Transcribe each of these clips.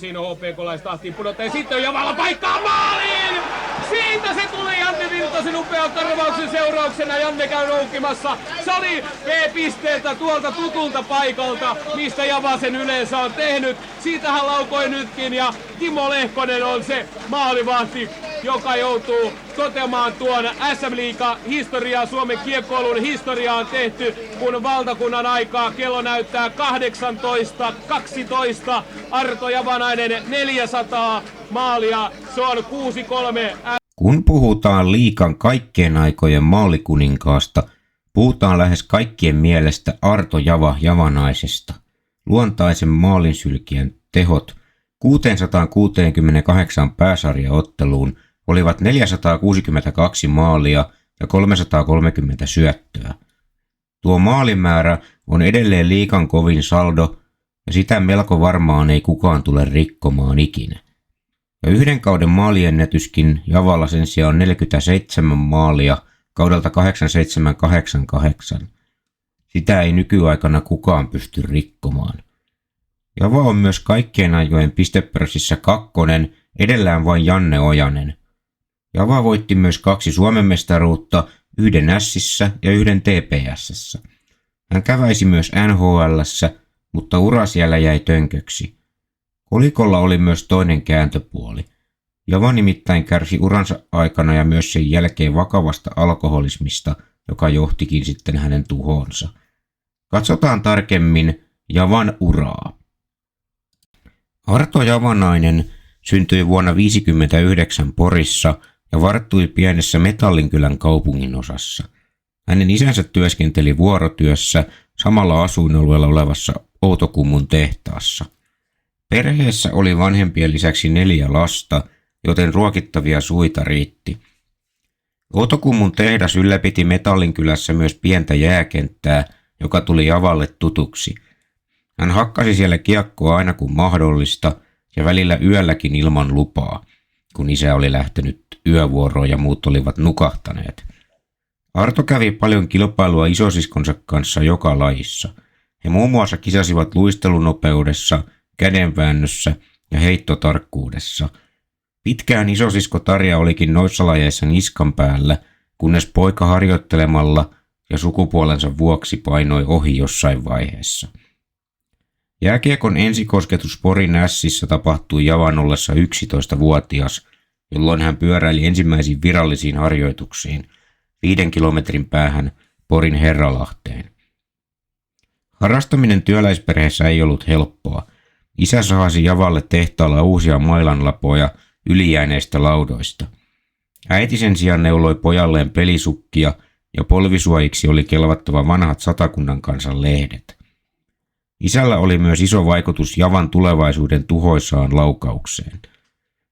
Siinä HPK-laista tahtiin pudottaa ja sitten on Javalla paikkaa maaliin! Siitä se tuli Janne Virtasen upean karvauksen seurauksena. Janne käy noukkimassa. Se oli B-pisteeltä tuolta tutulta paikalta, mistä Java sen yleensä on tehnyt. Siitä hän laukoi nytkin ja Timo Lehkonen on se maalivahti, joka joutuu toteamaan tuon SM-liigan historiaa, Suomen kiekkoilun historiaa on tehty, kun valtakunnan aikaa kello näyttää 18.12. Arto Javanainen 400 maalia, se on 6-3. Kun puhutaan liigan kaikkien aikojen maalikuninkaasta, puhutaan lähes kaikkien mielestä Arto Javanaisesta. Luontaisen maalinsylkijän tehot 668 pääsarjaotteluun olivat 462 maalia ja 330 syöttöä. Tuo maalimäärä on edelleen liigan kovin saldo ja sitä melko varmaan ei kukaan tule rikkomaan ikinä. Ja yhden kauden maaliennätyskin Javalla sen sijaan 47 maalia kaudelta 8788. Sitä ei nykyaikana kukaan pysty rikkomaan. Java on myös kaikkien ajojen pistepörssissä kakkonen, edellään vain Janne Ojanen. Java voitti myös 2 Suomen mestaruutta, yhden Sissä ja yhden TPS:ssä. Hän käväisi myös NHL:ssä, mutta ura siellä jäi tönköksi. Kolikolla oli myös toinen kääntöpuoli. Java nimittäin kärsi uransa aikana ja myös sen jälkeen vakavasta alkoholismista, joka johtikin sitten hänen tuhoonsa. Katsotaan tarkemmin Javan uraa. Arto Javanainen syntyi vuonna 1959 Porissa ja varttui pienessä Metallinkylän kaupunginosassa. Hänen isänsä työskenteli vuorotyössä samalla asuinalueella olevassa Outokummun tehtaassa. Perheessä oli vanhempien lisäksi 4 lasta, joten ruokittavia suita riitti. Outokummun tehdas ylläpiti Metallinkylässä myös pientä jääkenttää, joka tuli Javalle tutuksi. Hän hakkasi siellä kiekkoa aina kun mahdollista ja välillä yölläkin ilman lupaa, kun isä oli lähtenyt yövuoroon ja muut olivat nukahtaneet. Arto kävi paljon kilpailua isosiskonsa kanssa joka lajissa. He muun muassa kisasivat luistelunopeudessa, kädenväännössä ja heittotarkkuudessa. Pitkään isosisko Tarja olikin noissa lajeissa niskan päällä, kunnes poika harjoittelemalla ja sukupuolensa vuoksi painoi ohi jossain vaiheessa. Jääkiekon ensikosketus Porin Sissä tapahtui Javan ollessa 11-vuotias, jolloin hän pyöräili ensimmäisiin virallisiin harjoituksiin 5 kilometrin päähän Porin Herralahteen. Harrastaminen työläisperheessä ei ollut helppoa. Isä saasi Javalle tehtaalla uusia mailanlapoja ylijääneistä laudoista. Äiti sen sijaan neuloi pojalleen pelisukkia ja polvisuojiksi oli kelvattava vanhat Satakunnan Kansan lehdet. Isällä oli myös iso vaikutus Javan tulevaisuuden tuhoisaan laukaukseen.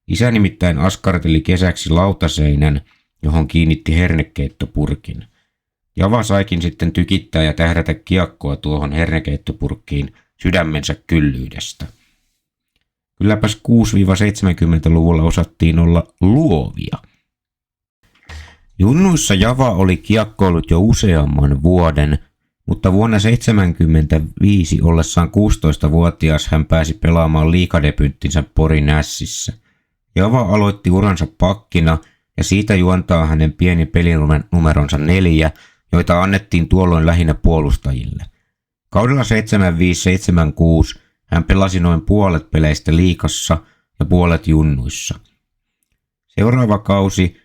Isä nimittäin askarteli kesäksi lautaseinän, johon kiinnitti hernekeittopurkin. Java saikin sitten tykittää ja tähdätä kiekkoa tuohon hernekeittopurkkiin sydämensä kyllyydestä. Kylläpäs 6-70-luvulla osattiin olla luovia. Junnuissa Java oli kiekkoillut jo useamman vuoden, mutta vuonna 1975 ollessaan 16-vuotias hän pääsi pelaamaan liigadebyyttinsä Porin Sissä. Java aloitti uransa pakkina ja siitä juontaa hänen pieni pelinumeronsa 4, joita annettiin tuolloin lähinnä puolustajille. Kaudella 75-76 hän pelasi noin puolet peleistä liigassa ja puolet junnuissa. Seuraava kausi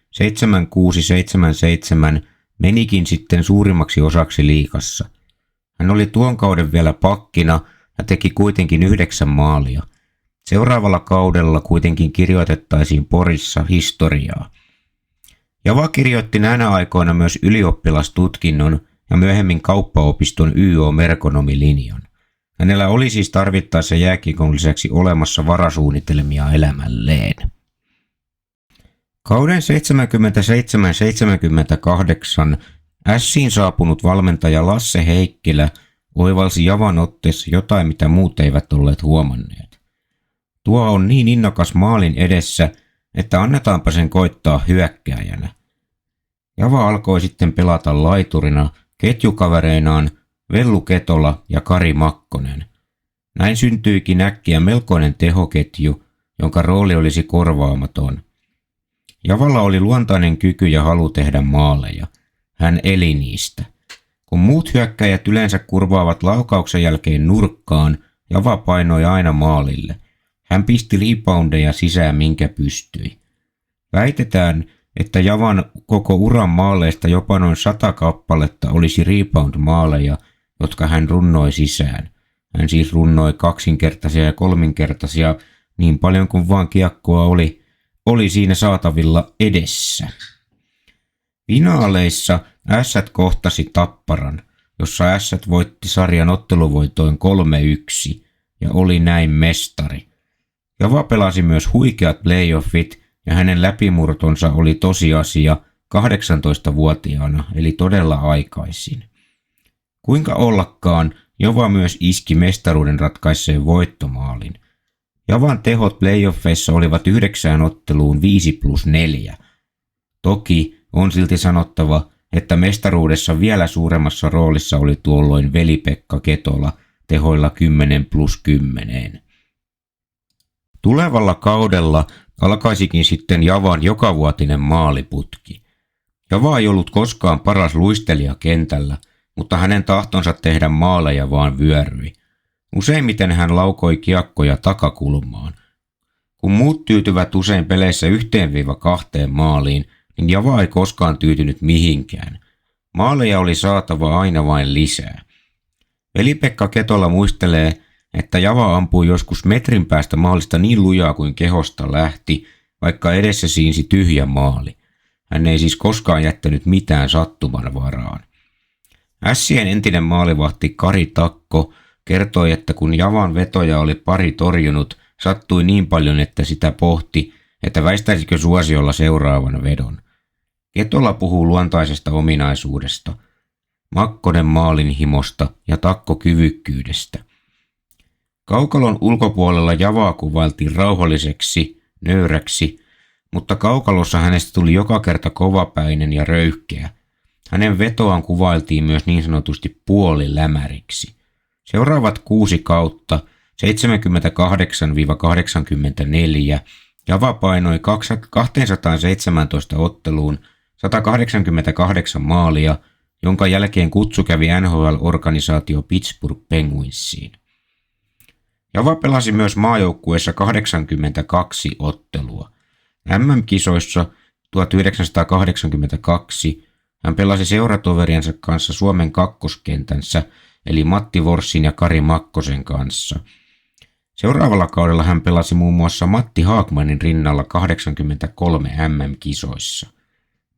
76-77 menikin sitten suurimmaksi osaksi liigassa. Hän oli tuon kauden vielä pakkina ja teki kuitenkin 9 maalia. Seuraavalla kaudella kuitenkin kirjoitettaisiin Porissa historiaa. Java kirjoitti näinä aikoina myös ylioppilastutkinnon ja myöhemmin kauppaopiston YO-merkonomilinjan. Hänellä oli siis tarvittaessa jääkiekon lisäksi olemassa varasuunnitelmia elämälleen. Kauden 77-78 Siin saapunut valmentaja Lasse Heikkilä oivalsi Javan otteessa jotain, mitä muut eivät olleet huomanneet. Tuo on niin innokas maalin edessä, että annetaanpa sen koittaa hyökkääjänä. Java alkoi sitten pelata laiturina ketjukavereinaan Vellu Ketola ja Kari Makkonen. Näin syntyikin äkkiä melkoinen tehoketju, jonka rooli olisi korvaamaton. Javalla oli luontainen kyky ja halu tehdä maaleja. Hän eli niistä. Kun muut hyökkäjät yleensä kurvaavat laukauksen jälkeen nurkkaan, Java painoi aina maalille. Hän pisti reboundeja sisään minkä pystyi. Väitetään, että Javan koko uran maaleista jopa noin 100 kappaletta olisi rebound-maaleja, jotka hän runnoi sisään. Hän siis runnoi kaksinkertaisia ja kolminkertaisia niin paljon kuin vaan kiekkoa oli siinä saatavilla edessä. Finaaleissa Ässät kohtasi Tapparan, jossa Ässät voitti sarjan otteluvoitoin 3-1 ja oli näin mestari. Java pelasi myös huikeat playoffit ja hänen läpimurtonsa oli tosiasia 18-vuotiaana eli todella aikaisin. Kuinka ollakaan, Java myös iski mestaruuden ratkaisseen voittomaalin. Javan tehot playoffeissa olivat 9 otteluun 5+4. Toki on silti sanottava, että mestaruudessa vielä suuremmassa roolissa oli tuolloin Veli-Pekka Ketola tehoilla 10+10. Tulevalla kaudella alkaisikin sitten Javan jokavuotinen maaliputki. Java ei ollut koskaan paras luistelija kentällä, mutta hänen tahtonsa tehdä maaleja vaan vyöryi. Useimmiten hän laukoi kiekkoja takakulmaan. Kun muut tyytyvät usein peleissä 1-2 maaliin, niin Java ei koskaan tyytynyt mihinkään. Maaleja oli saatava aina vain lisää. Veli-Pekka Ketola muistelee, että Java ampui joskus metrin päästä maalista niin lujaa kuin kehosta lähti, vaikka edessä siinsi tyhjä maali. Hän ei siis koskaan jättänyt mitään sattuman varaan. Ässien entinen maalivahti Kari Takko kertoi, että kun Javan vetoja oli pari torjunut, sattui niin paljon, että sitä pohti, että väistäisikö suosiolla seuraavan vedon. Ketola puhuu luontaisesta ominaisuudesta, Makkonen maalinhimosta ja Takko kyvykkyydestä. Kaukalon ulkopuolella Javaa kuvailtiin rauhalliseksi, nöyräksi, mutta kaukalossa hänestä tuli joka kerta kovapäinen ja röyhkeä. Hänen vetoaan kuvailtiin myös niin sanotusti puolilämäriksi. Seuraavat 6 kautta, 78-84, Java painoi 217 otteluun 188 maalia, jonka jälkeen kutsu kävi NHL-organisaatio Pittsburgh Penguinsiin. Java pelasi myös maajoukkueessa 82 ottelua. MM-kisoissa 1982 hän pelasi seuratoveriensa kanssa Suomen kakkoskentänsä, eli Matti Vorssin ja Kari Makkosen kanssa. Seuraavalla kaudella hän pelasi muun muassa Matti Haakmanin rinnalla 83 MM-kisoissa.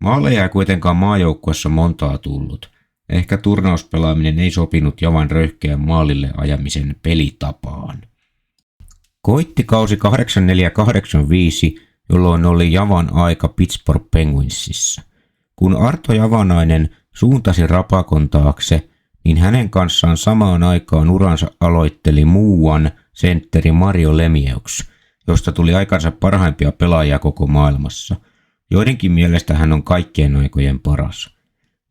Maaleja ei kuitenkaan maajoukkuessa montaa tullut. Ehkä turnauspelaaminen ei sopinut Javan röyhkeän maalille ajamisen pelitapaan. Koitti kausi 84-85, jolloin oli Javan aika Pittsburgh Penguinsissa. Kun Arto Javanainen suuntasi Rapakon taakse, niin hänen kanssaan samaan aikaan uransa aloitteli muuan sentteri Mario Lemieux, josta tuli aikansa parhaimpia pelaajia koko maailmassa. Joidenkin mielestä hän on kaikkien aikojen paras.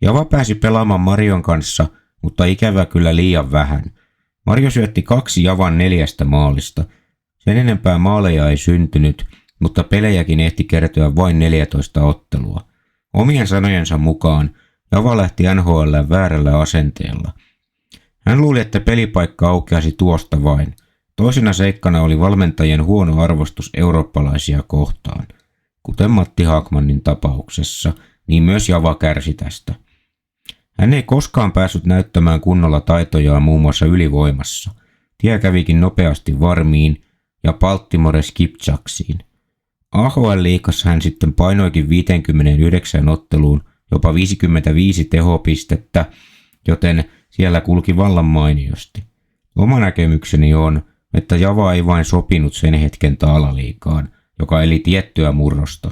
Java pääsi pelaamaan Marion kanssa, mutta ikävä kyllä liian vähän. Mario syötti 2 Javan 4 maalista. Sen enempää maaleja ei syntynyt, mutta pelejäkin ehti kertyä vain 14 ottelua. Omien sanojensa mukaan Java lähti NHL väärällä asenteella. Hän luuli, että pelipaikka aukeasi tuosta vain. Toisena seikkana oli valmentajien huono arvostus eurooppalaisia kohtaan. Kuten Matti Haakmanin tapauksessa, niin myös Java kärsi tästä. Hän ei koskaan päässyt näyttämään kunnolla taitojaan muun muassa ylivoimassa. Tie kävikin nopeasti Varmiin ja Baltimore Skipjaksiin. AHL-liigassa hän sitten painoikin 59 otteluun jopa 55 tehopistettä, joten siellä kulki vallan mainiosti. Oma näkemykseni on, että Java ei vain sopinut sen hetken taalaliigaan, joka eli tiettyä murrosta.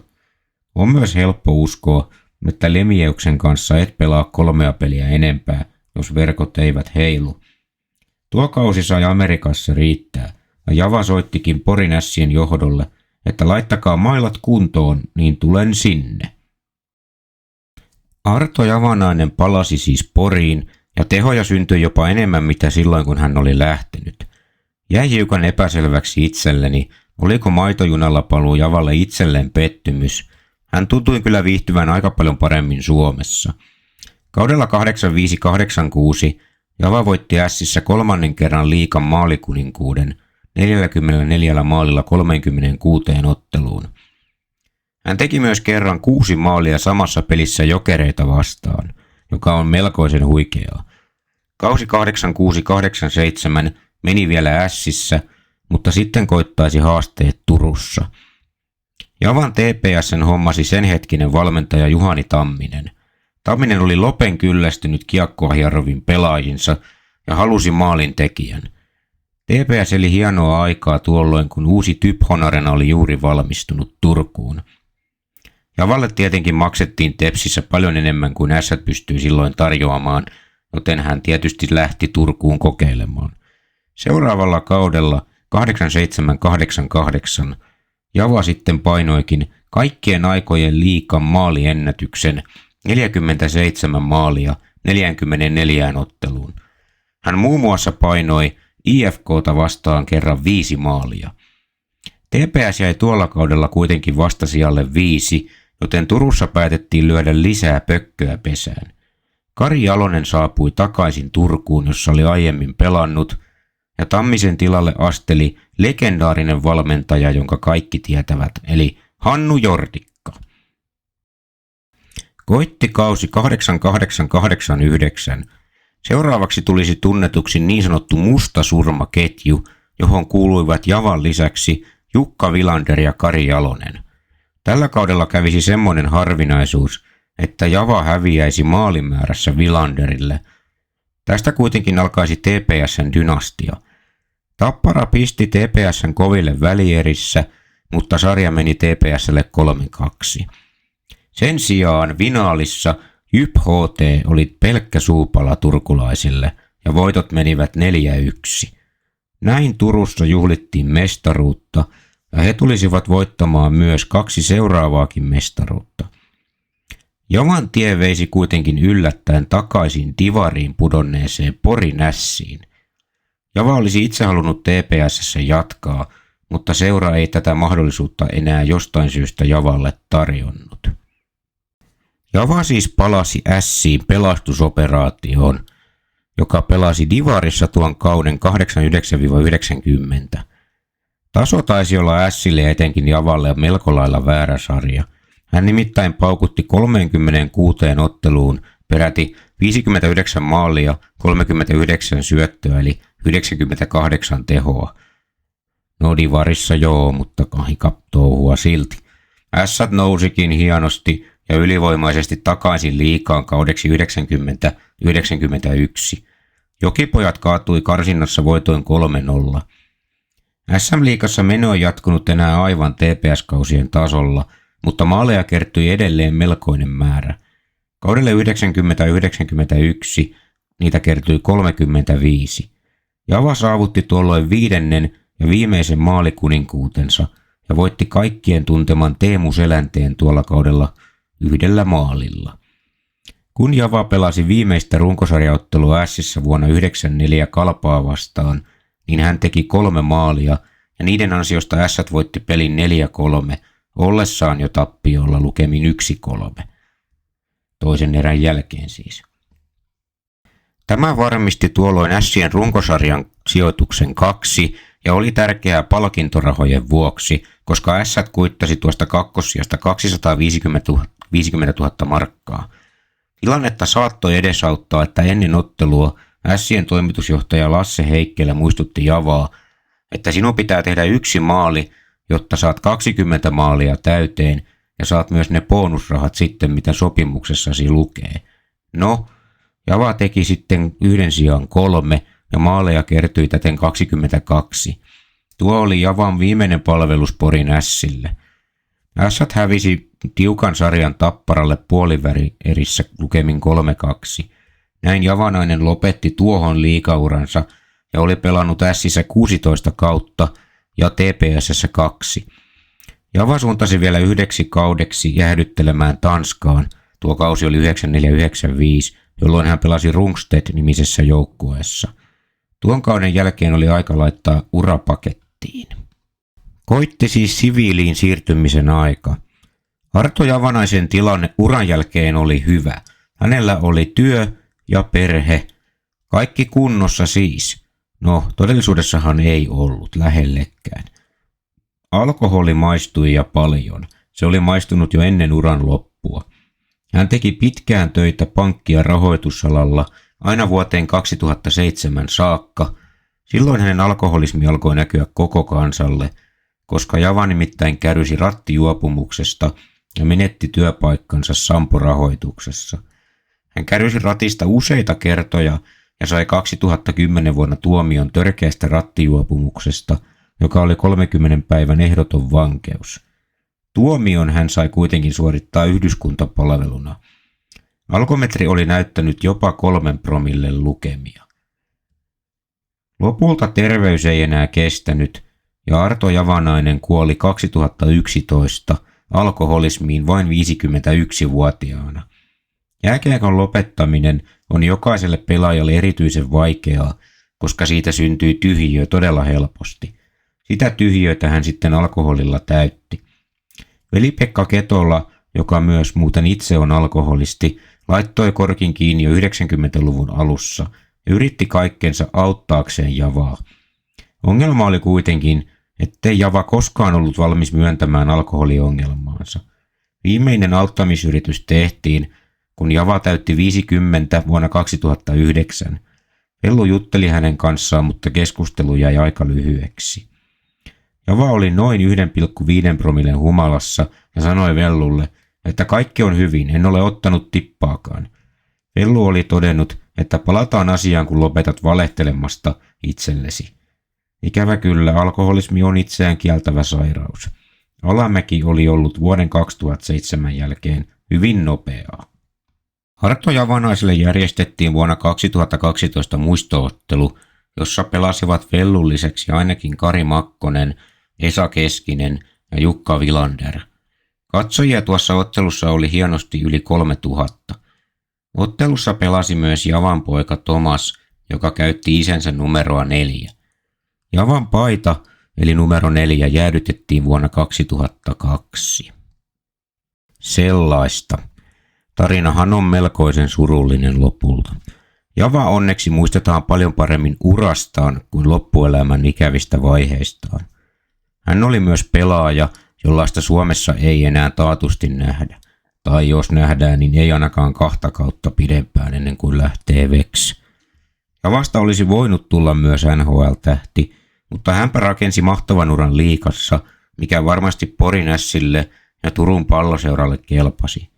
On myös helppo uskoa, että Lemieuxen kanssa et pelaa 3 peliä enempää, jos verkot eivät heilu. Tuo kausi sai Amerikassa riittää, ja Java soittikin Porin Ässien johdolle, että laittakaa mailat kuntoon, niin tulen sinne. Arto Javanainen palasi siis Poriin, ja tehoja syntyi jopa enemmän mitä silloin kun hän oli lähtenyt. Jäi hiukan epäselväksi itselleni, oliko maitojunalla paluu Javalle itselleen pettymys. Hän tuntui kyllä viihtyvän aika paljon paremmin Suomessa. Kaudella 85-86 Java voitti Ässissä 3. kerran liigan maalikuninkuuden 44 maalilla 36 otteluun. Hän teki myös kerran 6 maalia samassa pelissä Jokereita vastaan, joka on melkoisen huikeaa. Kausi 86-87 meni vielä Ässissä, mutta sitten koittaisi haasteet Turussa. Javan TPS:n hommasi sen hetkinen valmentaja Juhani Tamminen. Tamminen oli lopen kyllästynyt kiekkoa hierovin pelaajinsa ja halusi maalin tekijän. TPS eli hienoa aikaa tuolloin, kun uusi Typ Honarena oli juuri valmistunut Turkuun. Javalle tietenkin maksettiin Tepsissä paljon enemmän kuin Ässät pystyi silloin tarjoamaan, joten hän tietysti lähti Turkuun kokeilemaan. Seuraavalla kaudella 87-88 Java sitten painoikin kaikkien aikojen liigan maaliennätyksen 47 maalia 44 otteluun. Hän muun muassa painoi IFK:ta vastaan kerran 5 maalia. TPS jäi tuolla kaudella kuitenkin vastasijalle 5, joten Turussa päätettiin lyödä lisää pökköä pesään. Kari Jalonen saapui takaisin Turkuun, jossa oli aiemmin pelannut, ja Tammisen tilalle asteli legendaarinen valmentaja, jonka kaikki tietävät, eli Hannu Jordikka. Koitti kausi 88-89. Seuraavaksi tulisi tunnetuksi niin sanottu musta surmaketju, johon kuuluivat Javan lisäksi Jukka Vilander ja Kari Jalonen. Tällä kaudella kävisi semmoinen harvinaisuus, että Java häviäisi maalimäärässä Vilanderille. Tästä kuitenkin alkaisi TPS:n dynastia. Tappara pisti TPS:n koville välierissä, mutta sarja meni TPS:lle 3-2. Sen sijaan finaalissa JYP HT oli pelkkä suupala turkulaisille ja voitot menivät 4-1. Näin Turussa juhlittiin mestaruutta ja he tulisivat voittamaan myös 2 seuraavaakin mestaruutta. Javan tie veisi kuitenkin yllättäen takaisin divariin pudonneeseen Porin Ässiin. Java olisi itse halunnut TPS:ssä jatkaa, mutta seura ei tätä mahdollisuutta enää jostain syystä Javalle tarjonnut. Java siis palasi Ässiin pelastusoperaatioon, joka pelasi divarissa tuon kauden 89-90. Taso taisi olla Ässille ja etenkin Javalle melko lailla väärä sarja. Hän nimittäin paukutti 36 otteluun peräti 59 maalia, 39 syöttöä eli 98 tehoa. No divarissa joo, mutta kahikap touhua silti. Ässät nousikin hienosti ja ylivoimaisesti takaisin liigaan kaudeksi 90-91. Jokipojat kaatui karsinnassa voitoin 3-0. SM-liigassa meno on jatkunut enää aivan TPS-kausien tasolla, mutta maaleja kertyi edelleen melkoinen määrä. Kaudelle 90-91 niitä kertyi 35. Java saavutti tuolloin 5. ja viimeisen maalikuninkuutensa ja voitti kaikkien tunteman Teemu Selänteen tuolla kaudella 1 maalilla. Kun Java pelasi viimeistä runkosarjaottelua Ässissä vuonna 1994 Kalpaa vastaan, niin hän teki 3 maalia ja niiden ansiosta Ässät voitti pelin 4-3, ollessaan jo tappiolla lukemin 1-3. Toisen erän jälkeen siis. Tämä varmisti tuolloin Ässien runkosarjan sijoituksen 2 ja oli tärkeää palkintorahojen vuoksi, koska Ässät kuittasi tuosta kakkossijasta 250 000 markkaa. Tilannetta saattoi edesauttaa, että ennen ottelua Ässien toimitusjohtaja Lasse Heikkelä muistutti Javaa, että sinun pitää tehdä 1 maali, jotta saat 20 maalia täyteen ja saat myös ne bonusrahat sitten, mitä sopimuksessasi lukee. No, Java teki sitten 1 sijaan 3 ja maaleja kertyi täten 22. Tuo oli Javan viimeinen palvelus Porin Ässille. Ässät hävisi tiukan sarjan Tapparalle puolivärierissä lukemin 3-2. Näin javanainen lopetti tuohon liigauransa ja oli pelannut Ässissä 16 kautta ja TPS:ssä 2. Java suuntasi vielä 1 kaudeksi jäähdyttelemään Tanskaan. Tuo kausi oli 94-95, jolloin hän pelasi Rungstedt-nimisessä joukkueessa. Tuon kauden jälkeen oli aika laittaa ura pakettiin. Koitti siis siviiliin siirtymisen aika. Arto Javanaisen tilanne uran jälkeen oli hyvä. Hänellä oli työ ja perhe. Kaikki kunnossa siis. No, todellisuudessahan ei ollut lähellekään. Alkoholi maistui ja paljon. Se oli maistunut jo ennen uran loppua. Hän teki pitkään töitä pankki- ja rahoitusalalla aina vuoteen 2007 saakka. Silloin hänen alkoholismi alkoi näkyä koko kansalle, koska Java nimittäin kärsi rattijuopumuksesta ja menetti työpaikkansa Sampo-rahoituksessa. Hän kärsi ratista useita kertoja ja sai 2010 vuonna tuomion törkeästä rattijuopumuksesta, joka oli 30 päivän ehdoton vankeus. Tuomion hän sai kuitenkin suorittaa yhdyskuntapalveluna. Alkometri oli näyttänyt jopa 3 promillen lukemia. Lopulta terveys ei enää kestänyt ja Arto Javanainen kuoli 2011 alkoholismiin vain 51-vuotiaana. Jääkiekon lopettaminen on jokaiselle pelaajalle erityisen vaikeaa, koska siitä syntyy tyhjiö todella helposti. Sitä tyhjiötä hän sitten alkoholilla täytti. Veli-Pekka Ketola, joka myös muuten itse on alkoholisti, laittoi korkin kiinni jo 90-luvun alussa ja yritti kaikkensa auttaakseen Javaa. Ongelma oli kuitenkin, ettei Java koskaan ollut valmis myöntämään alkoholiongelmaansa. Viimeinen auttamisyritys tehtiin, kun Java täytti 50 vuonna 2009. Vellu jutteli hänen kanssaan, mutta keskustelu jäi aika lyhyeksi. Java oli noin 1,5 promillen humalassa ja sanoi Vellulle, että kaikki on hyvin, en ole ottanut tippaakaan. Vellu oli todennut, että palataan asiaan, kun lopetat valehtelemasta itsellesi. Ikävä kyllä, alkoholismi on itseään kieltävä sairaus. Alamäki oli ollut vuoden 2007 jälkeen hyvin nopeaa. Arto Javanaiselle järjestettiin vuonna 2012 muistoottelu, jossa pelasivat Vellun lisäksi ainakin Kari Makkonen, Esa Keskinen ja Jukka Vilander. Katsojia tuossa ottelussa oli hienosti yli 3000. Ottelussa pelasi myös Javan poika Tomas, joka käytti isänsä numeroa 4. Javan paita, eli numero 4, jäädytettiin vuonna 2002. Sellaista. Tarinahan on melkoisen surullinen lopulta. Java onneksi muistetaan paljon paremmin urastaan kuin loppuelämän ikävistä vaiheistaan. Hän oli myös pelaaja, jollaista Suomessa ei enää taatusti nähdä. Tai jos nähdään, niin ei ainakaan 2 kautta pidempään ennen kuin lähtee veksi. Javasta olisi voinut tulla myös NHL-tähti, mutta hänpä rakensi mahtavan uran liigassa, mikä varmasti Porin Ässille ja Turun Palloseuralle kelpasi.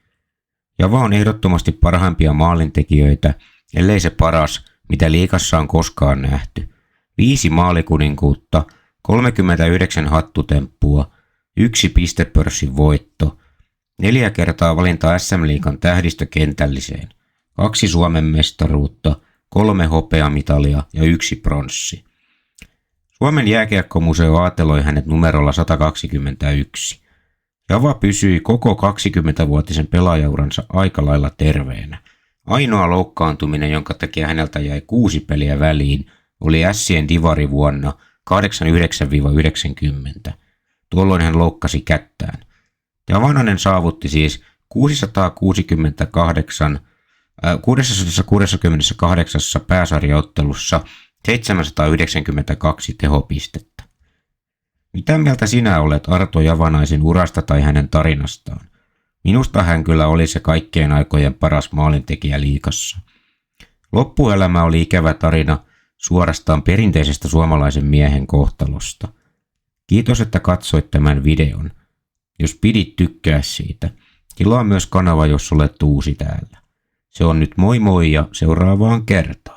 Java on ehdottomasti parhaimpia maalintekijöitä, ellei se paras, mitä liigassa on koskaan nähty. 5 maalikuninkuutta, 39 hattutemppua, 1 pistepörssin voitto, 4 kertaa valinta SM-liigan tähdistökentälliseen, 2 Suomen mestaruutta, 3 hopeamitalia ja 1 pronssi. Suomen jääkiekkomuseo aateloi hänet numerolla 121. Java pysyi koko 20-vuotisen pelaajauransa aika lailla terveenä. Ainoa loukkaantuminen, jonka takia häneltä jäi 6 peliä väliin, oli Ässien divari vuonna 89-90. Tuolloin hän loukkasi kättään. Javanainen saavutti siis 668 pääsarjaottelussa 792 tehopistettä. Mitä mieltä sinä olet Arto Javanaisen urasta tai hänen tarinastaan? Minusta hän kyllä oli se kaikkien aikojen paras maalintekijä liigassa. Loppuelämä oli ikävä tarina suorastaan perinteisestä suomalaisen miehen kohtalosta. Kiitos, että katsoit tämän videon. Jos pidit, tykkää siitä. Tilaa myös kanava, jos olet uusi täällä. Se on nyt moi moi ja seuraavaan kertaan.